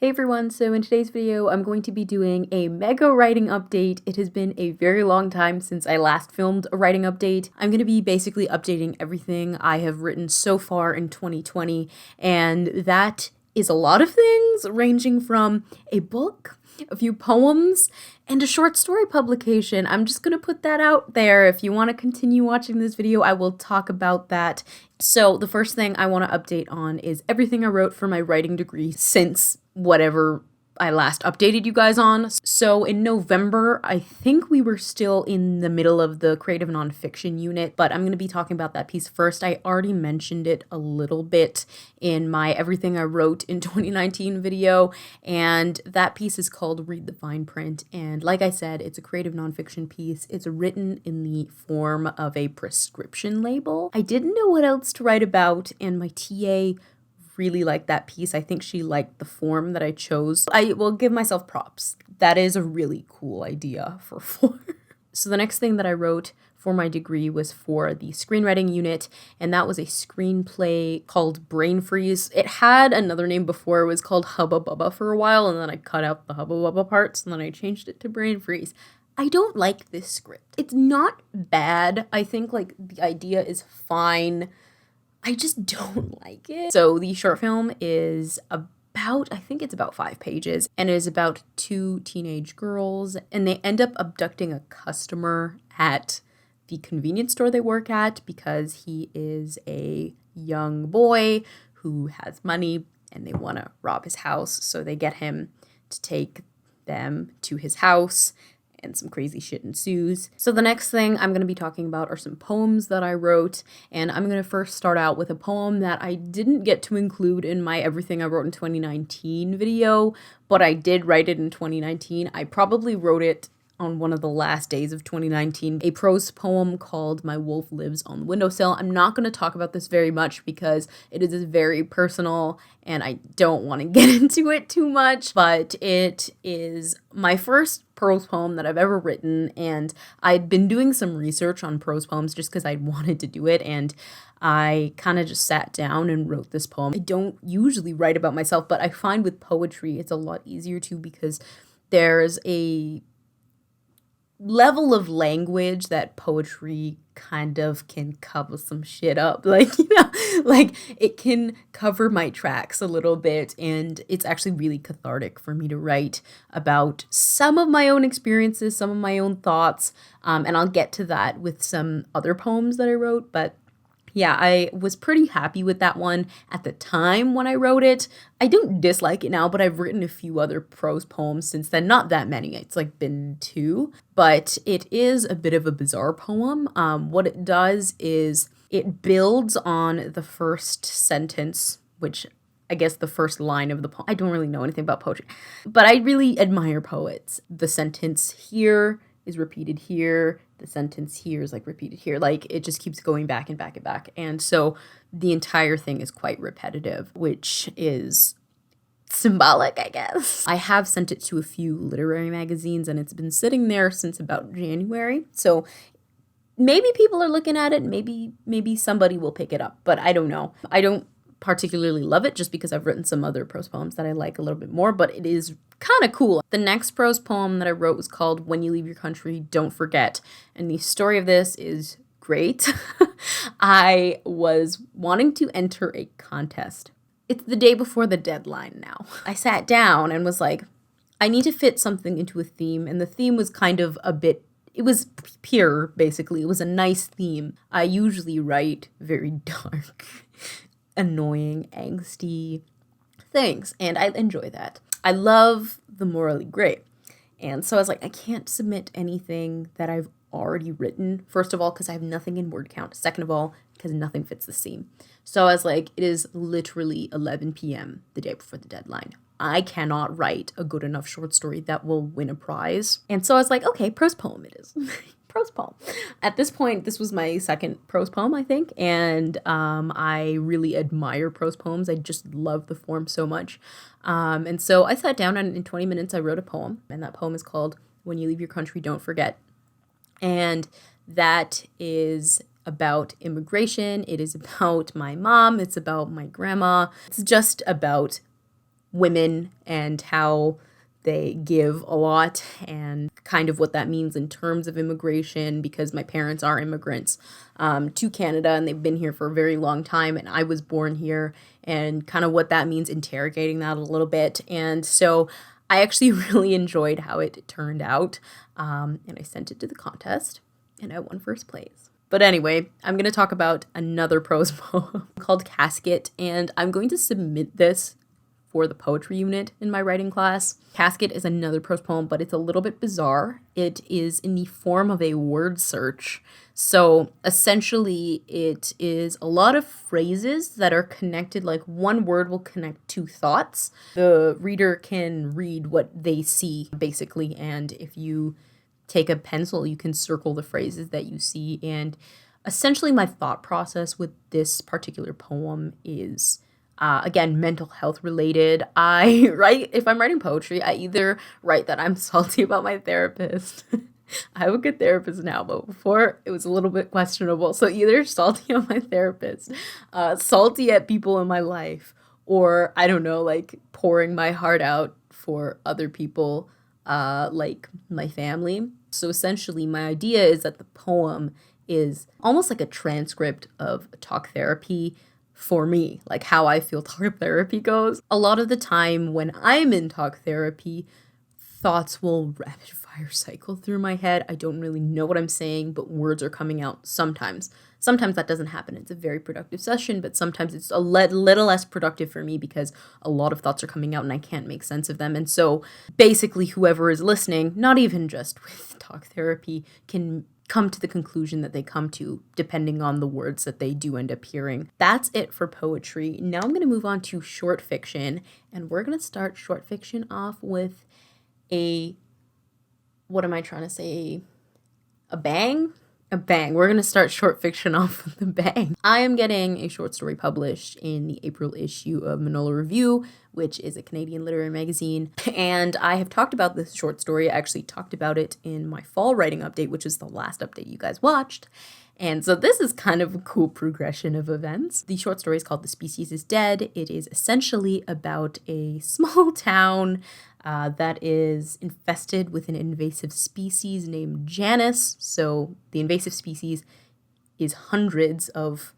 Hey everyone, so in today's video, I'm going to be doing a mega writing update. It has been a very long time since I last filmed a writing update. I'm going to be basically updating everything I have written so far in 2020, and that is a lot of things, ranging from a book, a few poems, and a short story publication. I'm just going to put that out there. If you want to continue watching this video, I will talk about that. So the first thing I want to update on is everything I wrote for my writing degree since whatever I last updated you guys on. So in November, I think we were still in the middle of the creative nonfiction unit, but I'm going to be talking about that piece first. I already mentioned it a little bit in my Everything I Wrote in 2019 video, and that piece is called Read the Fine Print. And like I said, it's a creative nonfiction piece. It's written in the form of a prescription label. I didn't know what else to write about, and my TA really liked that piece. I think she liked the form that I chose. I will give myself props. That is a really cool idea for form. So the next thing that I wrote for my degree was for the screenwriting unit, and that was a screenplay called Brain Freeze. It had another name before. It was called Hubba Bubba for a while, and then I cut out the Hubba Bubba parts, and then I changed it to Brain Freeze. I don't like this script. It's not bad. I think like the idea is fine. I just don't like it. So the short film is I think it's about 5 pages, and it is about 2 teenage girls, and they end up abducting a customer at the convenience store they work at because he is a young boy who has money and they want to rob his house. So they get him to take them to his house, and some crazy shit ensues. So the next thing I'm going to be talking about are some poems that I wrote, and I'm going to first start out with a poem that I didn't get to include in my Everything I Wrote in 2019 video, but I did write it in 2019. I probably wrote it on one of the last days of 2019, a prose poem called My Wolf Lives on the Windowsill. I'm not going to talk about this very much because it is very personal and I don't want to get into it too much, but it is my first prose poem that I've ever written, and I'd been doing some research on prose poems just because I wanted to do it, and I kind of just sat down and wrote this poem. I don't usually write about myself, but I find with poetry it's a lot easier to because there's a level of language that poetry kind of can cover some shit up. Like, like it can cover my tracks a little bit, and it's actually really cathartic for me to write about some of my own experiences, some of my own thoughts, and I'll get to that with some other poems that I wrote, but yeah, I was pretty happy with that one at the time when I wrote it. I don't dislike it now, but I've written a few other prose poems since then. Not that many. It's like been 2, but it is a bit of a bizarre poem. What it does is it builds on the first sentence, which I guess the first line of the poem. I don't really know anything about poetry, but I really admire poets. The sentence here is repeated here, the sentence here is like repeated here, like it just keeps going back and back and back, and so the entire thing is quite repetitive, which is symbolic, I guess. I have sent it to a few literary magazines, and it's been sitting there since about January, so maybe people are looking at it, maybe somebody will pick it up, but I don't know. I don't particularly love it just because I've written some other prose poems that I like a little bit more, but it is kind of cool. The next prose poem that I wrote was called When You Leave Your Country, Don't Forget, and the story of this is great. I was wanting to enter a contest. It's the day before the deadline now. I sat down and was like, I need to fit something into a theme, and the theme was kind of it was pure, basically. It was a nice theme. I usually write very dark, annoying, angsty things, and I enjoy that. I love the morally gray, and so I was like, I can't submit anything that I've already written, first of all because I have nothing in word count, second of all because nothing fits the theme. So I was like, it is literally 11 p.m. the day before the deadline. I cannot write a good enough short story that will win a prize, and so I was like, okay, prose poem it is. Prose poem. At this point, this was my second prose poem, I think, and I really admire prose poems. I just love the form so much. And so I sat down, and in 20 minutes I wrote a poem, and that poem is called When You Leave Your Country, Don't Forget. And that is about immigration. It is about my mom. It's about my grandma. It's just about women and how they give a lot and kind of what that means in terms of immigration, because my parents are immigrants to Canada and they've been here for a very long time, and I was born here, and kind of what that means, interrogating that a little bit. And so I actually really enjoyed how it turned out, and I sent it to the contest and I won first place. But anyway, I'm going to talk about another prose poem called Casket, and I'm going to submit this for the poetry unit in my writing class. Casket is another prose poem, but it's a little bit bizarre. It is in the form of a word search. So essentially, it is a lot of phrases that are connected, like one word will connect two thoughts. The reader can read what they see, basically, and if you take a pencil, you can circle the phrases that you see. And essentially, my thought process with this particular poem is again, mental health related. If I'm writing poetry, I either write that I'm salty about my therapist. I have a good therapist now, but before it was a little bit questionable. So either salty on my therapist, salty at people in my life, or I don't know, like pouring my heart out for other people, like my family. So essentially, my idea is that the poem is almost like a transcript of talk therapy for me, like how I feel talk therapy goes. A lot of the time when I'm in talk therapy, thoughts will rapid fire cycle through my head. I don't really know what I'm saying, but words are coming out sometimes. Sometimes that doesn't happen. It's a very productive session, but sometimes it's a little less productive for me because a lot of thoughts are coming out and I can't make sense of them. And so basically whoever is listening, not even just with talk therapy, can come to the conclusion that they come to depending on the words that they do end up hearing. That's it for poetry. Now I'm going to move on to short fiction, and we're going to start short fiction off with a bang? A bang. We're going to start short fiction off with a bang. I am getting a short story published in the April issue of Manola Review, which is a Canadian literary magazine. And I have talked about this short story. I actually talked about it in my fall writing update, which is the last update you guys watched. And so this is kind of a cool progression of events. The short story is called The Species is Dead. It is essentially about a small town that is infested with an invasive species named Janus. So the invasive species is hundreds of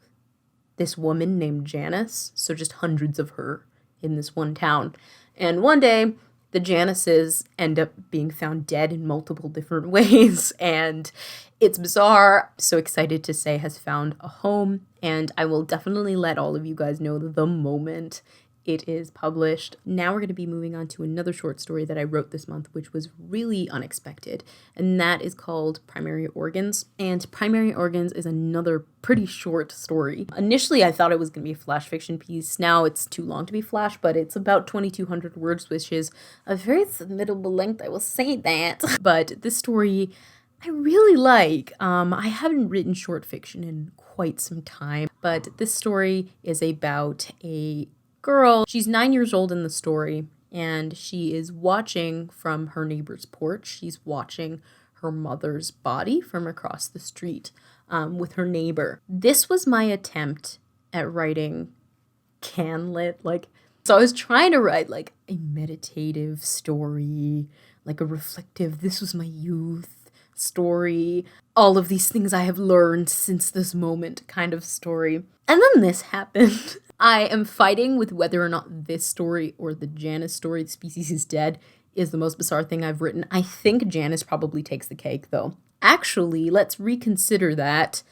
this woman named Janus. So just hundreds of her in this one town. And one day, the Januses end up being found dead in multiple different ways. And it's bizarre. So excited to say has found a home. And I will definitely let all of you guys know the moment it is published. Now we're going to be moving on to another short story that I wrote this month, which was really unexpected, and that is called Primary Organs. And Primary Organs is another pretty short story. Initially, I thought it was going to be a flash fiction piece. Now it's too long to be flash, but it's about 2,200 words, which is a very submittable length, I will say that. But this story I really like. I haven't written short fiction in quite some time, but this story is about a girl. She's 9 years old in the story, and she is watching from her neighbor's porch. She's watching her mother's body from across the street with her neighbor. This was my attempt at writing canlit. So I was trying to write like a meditative story, like a reflective, this was my youth story, all of these things I have learned since this moment kind of story. And then this happened. I am fighting with whether or not this story or the Janus story, The Species is Dead, is the most bizarre thing I've written. I think Janus probably takes the cake, though. Actually, let's reconsider that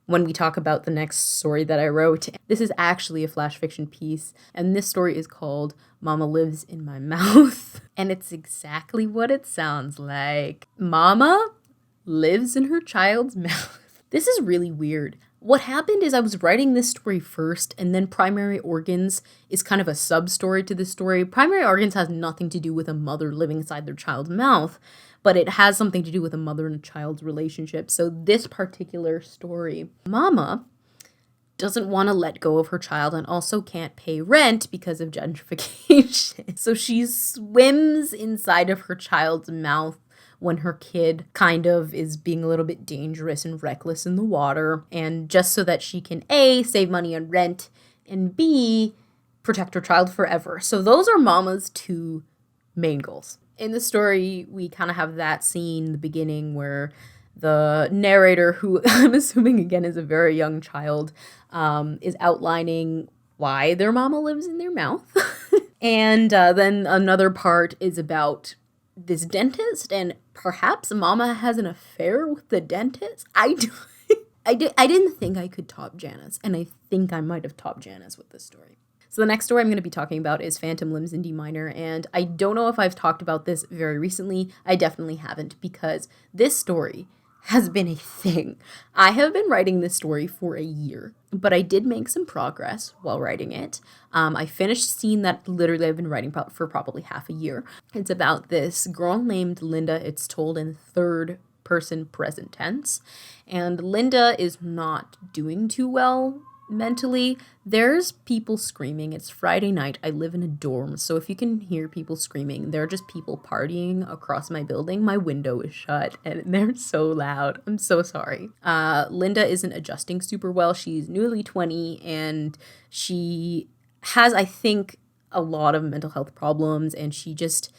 when we talk about the next story that I wrote. This is actually a flash fiction piece, and this story is called Mama Lives in My Mouth. And it's exactly what it sounds like. Mama lives in her child's mouth. This is really weird. What happened is I was writing this story first, and then Primary Organs is kind of a sub-story to this story. Primary Organs has nothing to do with a mother living inside their child's mouth, but it has something to do with a mother and a child's relationship. So this particular story, Mama doesn't want to let go of her child and also can't pay rent because of gentrification. So she swims inside of her child's mouth when her kid kind of is being a little bit dangerous and reckless in the water, and just so that she can A, save money on rent, and B, protect her child forever. So those are Mama's two main goals. In the story, we kind of have that scene in the beginning where the narrator, who I'm assuming again is a very young child, is outlining why their mama lives in their mouth. And then another part is about this dentist, and perhaps Mama has an affair with the dentist. I didn't think I could top Janice, and I think I might have topped Janice with this story. So the next story I'm going to be talking about is Phantom Limbs in D minor, and I don't know if I've talked about this very recently. I definitely haven't, because this story has been a thing. I have been writing this story for a year, but I did make some progress while writing it. I finished a scene that literally I've been writing for probably half a year. It's about this girl named Linda. It's told in third person present tense, and Linda is not doing too well mentally. There's people screaming. It's Friday night. I live in a dorm, so if you can hear people screaming, they're just people partying across my building. My window is shut and they're so loud. I'm so sorry. Linda isn't adjusting super well. She's newly 20 and she has, I think, a lot of mental health problems, and she just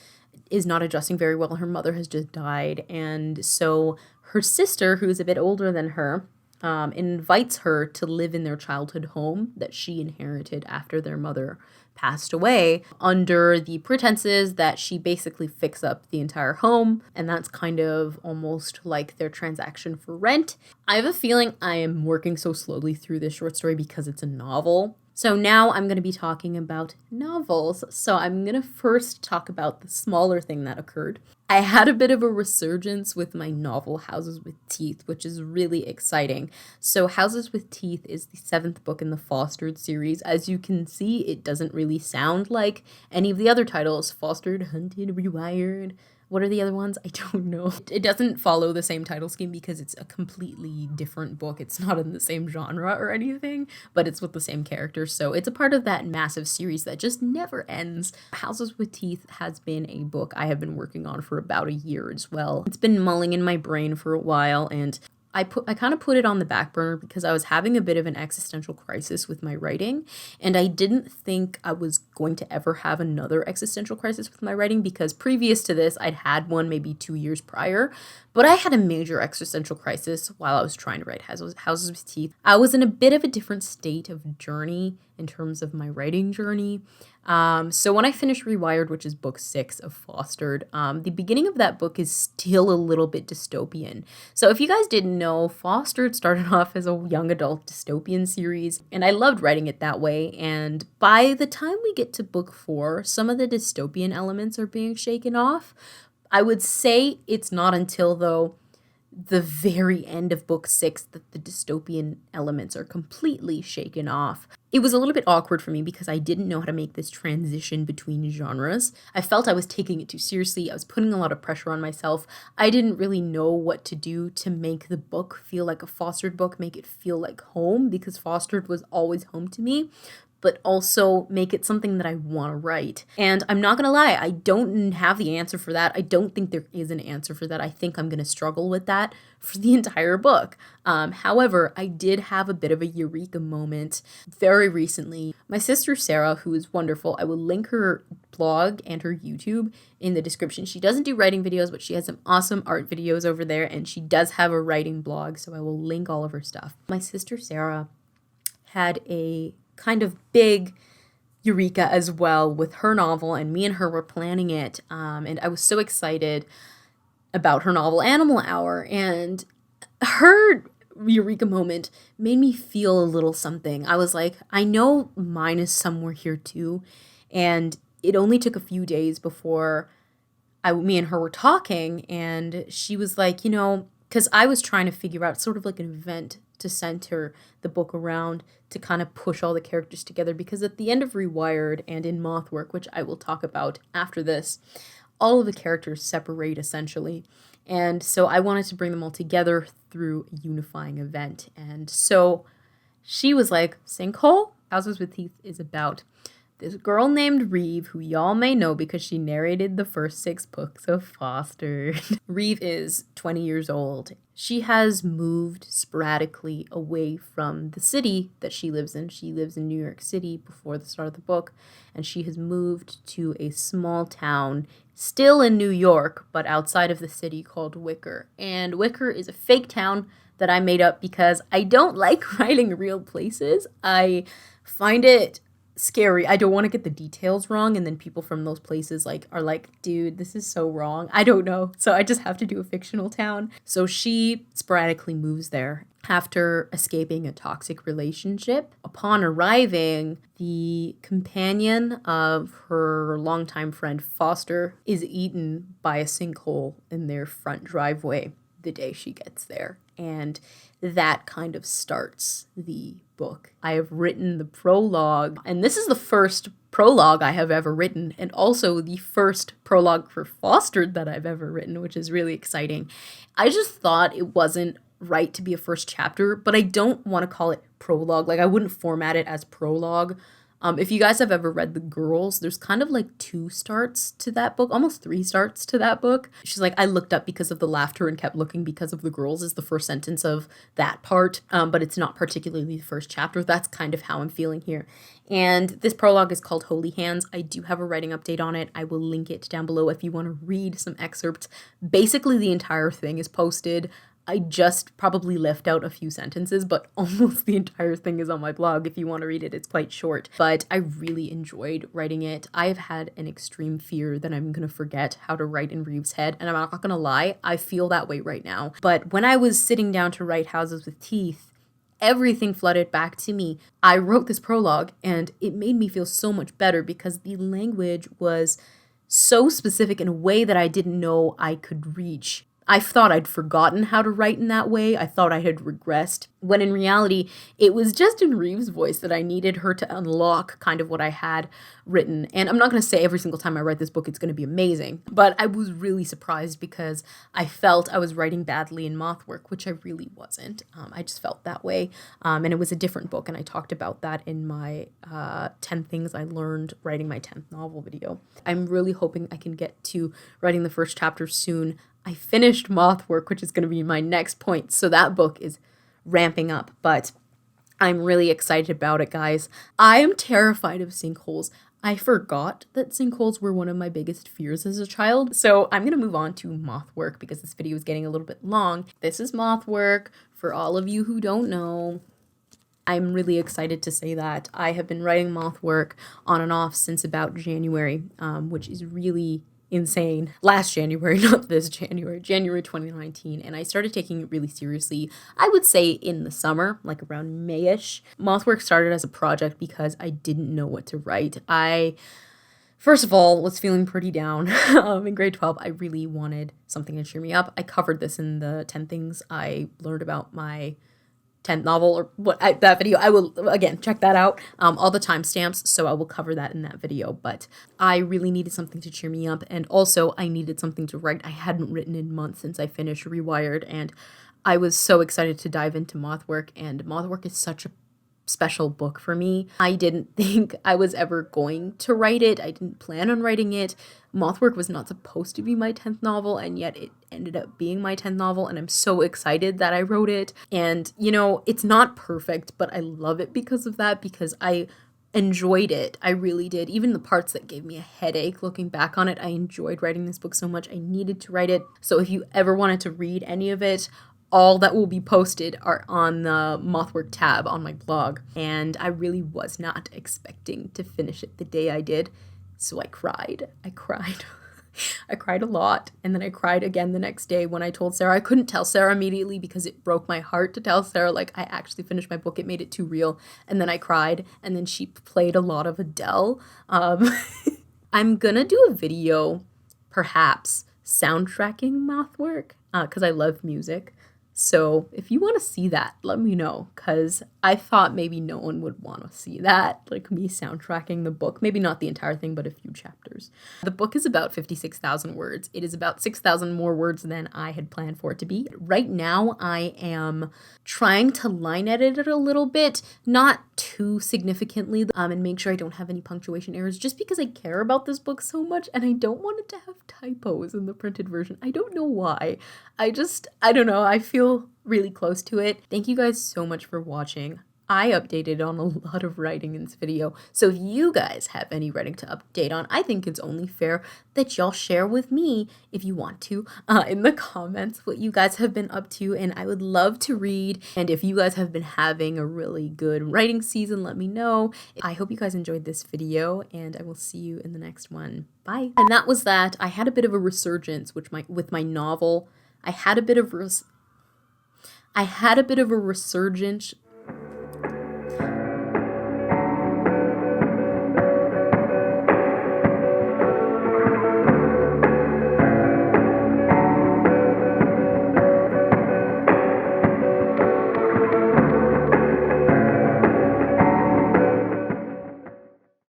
is not adjusting very well. Her mother has just died, and so her sister, who's a bit older than her, invites her to live in their childhood home that she inherited after their mother passed away, under the pretenses that she basically fix up the entire home, and that's kind of almost like their transaction for rent. I have a feeling I am working so slowly through this short story because it's a novel. So now I'm going to be talking about novels. So I'm going to first talk about the smaller thing that occurred. I had a bit of a resurgence with my novel Houses with Teeth, which is really exciting. So Houses with Teeth is the 7th book in the Fostered series. As you can see, it doesn't really sound like any of the other titles. Fostered, Hunted, Rewired. What are the other ones? I don't know. It doesn't follow the same title scheme because it's a completely different book. It's not in the same genre or anything, but it's with the same characters. So it's a part of that massive series that just never ends. Houses with Teeth has been a book I have been working on for about a year as well. It's been mulling in my brain for a while, and I kind of put it on the back burner because I was having a bit of an existential crisis with my writing, and I didn't think I was going to ever have another existential crisis with my writing because previous to this, I'd had one maybe 2 years prior, but I had a major existential crisis while I was trying to write Houses with Teeth. I was in a bit of a different state of journey in terms of my writing journey. So when I finished Rewired, which is book 6 of Fostered, the beginning of that book is still a little bit dystopian. So if you guys didn't know, Fostered started off as a young adult dystopian series, and I loved writing it that way. And by the time we get to book 4, some of the dystopian elements are being shaken off. I would say it's not until, though, the very end of book 6 that the dystopian elements are completely shaken off. It was a little bit awkward for me because I didn't know how to make this transition between genres. I felt I was taking it too seriously. I was putting a lot of pressure on myself. I didn't really know what to do to make the book feel like a Fostered book, make it feel like home, because Fostered was always home to me, but also make it something that I want to write. And I'm not going to lie, I don't have the answer for that. I don't think there is an answer for that. I think I'm going to struggle with that for the entire book. However, I did have a bit of a eureka moment very recently. My sister Sarah, who is wonderful, I will link her blog and her YouTube in the description. She doesn't do writing videos, but she has some awesome art videos over there, and she does have a writing blog, so I will link all of her stuff. My sister Sarah had a kind of big eureka as well with her novel, and me and her were planning it, and I was so excited about her novel Animal Hour, and her eureka moment made me feel a little something. I was like, I know mine is somewhere here too, and it only took a few days before me and her were talking, and she was like, because I was trying to figure out sort of like an event to center the book around, to kind of push all the characters together, because at the end of Rewired and in Moth Work, which I will talk about after this, all of the characters separate essentially. And so I wanted to bring them all together through a unifying event. And so she was like, Sinkhole? Houses with Teeth is about this girl named Reeve, who y'all may know because she narrated the first 6 books of Fostered. Reeve is 20 years old. She has moved sporadically away from the city that she lives in. She lives in New York City before the start of the book, and she has moved to a small town, still in New York, but outside of the city, called Wicker. And Wicker is a fake town that I made up because I don't like writing real places. I find it scary. I don't want to get the details wrong, and then people from those places are like, dude, this is so wrong. I don't know. So I just have to do a fictional town. So she sporadically moves there after escaping a toxic relationship. Upon arriving, the companion of her longtime friend Foster is eaten by a sinkhole in their front driveway the day she gets there. And that kind of starts the book. I have written the prologue, and this is the first prologue I have ever written, and also the first prologue for Fostered that I've ever written, which is really exciting. I just thought it wasn't right to be a first chapter, but I don't want to call it prologue. I wouldn't format it as prologue. If you guys have ever read The Girls, there's kind of 2 starts to that book, almost 3 starts to that book. She's like, I looked up because of the laughter and kept looking because of the girls is the first sentence of that part, but it's not particularly the first chapter. That's kind of how I'm feeling here. And this prologue is called Holy Hands. I do have a writing update on it. I will link it down below if you want to read some excerpts. Basically, the entire thing is posted. I just probably left out a few sentences, but almost the entire thing is on my blog. If you want to read it, it's quite short. But I really enjoyed writing it. I have had an extreme fear that I'm going to forget how to write in Reeve's head. And I'm not going to lie, I feel that way right now. But when I was sitting down to write Houses with Teeth, everything flooded back to me. I wrote this prologue, and it made me feel so much better because the language was so specific in a way that I didn't know I could reach. I thought I'd forgotten how to write in that way. I thought I had regressed, when in reality, it was just in Reeve's voice that I needed her to unlock kind of what I had written. And I'm not going to say every single time I write this book it's going to be amazing, but I was really surprised because I felt I was writing badly in Moth Work, which I really wasn't. I just felt that way. And it was a different book, and I talked about that in my 10 Things I Learned Writing My 10th Novel video. I'm really hoping I can get to writing the first chapter soon. I finished Moth Work, which is going to be my next point, so that book is ramping up, but I'm really excited about it, guys. I am terrified of sinkholes. I forgot that sinkholes were one of my biggest fears as a child, so I'm going to move on to Moth Work because this video is getting a little bit long. This is Moth Work, for all of you who don't know. I'm really excited to say that. I have been writing Moth Work on and off since about January, which is really insane. Last January, not this January, January 2019, and I started taking it really seriously, I would say in the summer, around May-ish. Moth Work started as a project because I didn't know what to write. First of all, was feeling pretty down. In grade 12, I really wanted something to cheer me up. I covered this in the 10 Things I Learned About My 10th Novel, that video. I will, again, check that out. All the timestamps, so I will cover that in that video. But I really needed something to cheer me up, and also I needed something to write. I hadn't written in months since I finished Rewired, and I was so excited to dive into Moth Work, and Moth Work is such a special book for me. I didn't think I was ever going to write it. I didn't plan on writing it. Moth Work was not supposed to be my 10th novel, and yet it ended up being my 10th novel, and I'm so excited that I wrote it. And, it's not perfect, but I love it because of that, because I enjoyed it. I really did. Even the parts that gave me a headache looking back on it, I enjoyed writing this book so much. I needed to write it. So if you ever wanted to read any of it, all that will be posted are on the Moth Work tab on my blog, and I really was not expecting to finish it the day I did, so I cried. I cried a lot, and then I cried again the next day when I told Sarah. I couldn't tell Sarah immediately because it broke my heart to tell Sarah, I actually finished my book. It made it too real, and then I cried, and then she played a lot of Adele. I'm gonna do a video, perhaps, soundtracking Moth Work, because I love music. So if you want to see that, let me know, because I thought maybe no one would want to see that, like me soundtracking the book. Maybe not the entire thing, but a few chapters. The book is about 56,000 words. It is about 6,000 more words than I had planned for it to be. Right now, I am trying to line edit it a little bit, not too significantly, and make sure I don't have any punctuation errors, just because I care about this book so much and I don't want it to have typos in the printed version. I don't know why. I don't know. I feel really close to it. Thank you guys so much for watching. I updated on a lot of writing in this video, so if you guys have any writing to update on, I think it's only fair that y'all share with me, if you want to, in the comments what you guys have been up to, and I would love to read. And if you guys have been having a really good writing season, let me know. I hope you guys enjoyed this video, and I will see you in the next one. Bye. And that was that. I had a bit of a resurgence with my novel. I had a bit of a resurgence